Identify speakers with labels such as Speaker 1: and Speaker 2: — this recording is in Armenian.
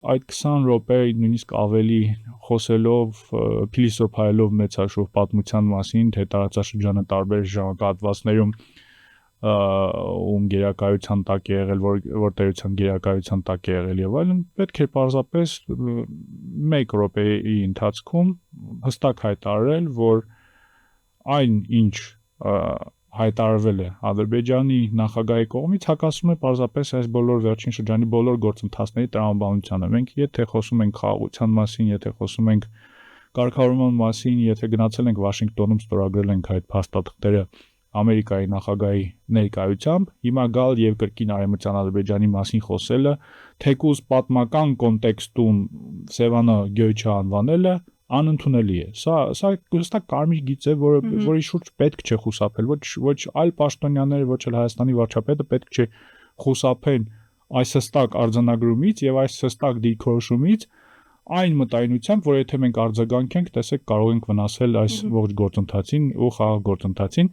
Speaker 1: այդ 20 րոպե նույնիսկ ավելի խոսելով, փիլիսոփայելով մեծաշով պատմության մասին, թե տարածաշրջանը տարբեր ժամանակահատվածներում ում գերակայության տակ է եղել, որ տերության գերակայության տակ է եղել եւ այլն, պետք է պարզապես 1 րոպեի ընթացքում հստակ հայտարարել, որ այն ինչ հայտարարվել է Ադրբեջանի նախագահի կողմից հակասում է պարզապես այս բոլոր վերջին շրջանի բոլոր գործընթացների տրամաբանությանը։ Մենք եթե խոսում ենք խաղաղության մասին, եթե խոսում ենք կարգավորման մասին, եթե գնացել ենք Վաշինգտոնում ստորագրել ենք այդ փաստաթղթերը Ամերիկայի նախագահի ներկայությամբ, հիմա գալ եւ կրկին Արևմտյան Ադրբեջանի մասին խոսելը, թեկուզ պատմական կոնտեքստում Սևանը գյոյ չանվանելը անընդունելի է։ Սա հստակ կարմիր գիծ է, որի շուրջ պետք չէ խուսափել, ոչ այլ պաշտոնյաները, ոչ էլ Հայաստանի վարչապետը պետք չէ խուսափեն այս հստակ արձանագրումից եւ այս հստակ դիրքորոշումից այն մտայնությամբ, որ եթե մենք արձագանքենք, տեսեք կարող ենք վնասել այս ողջ գործընթացին ու խաղաղ գործընթացին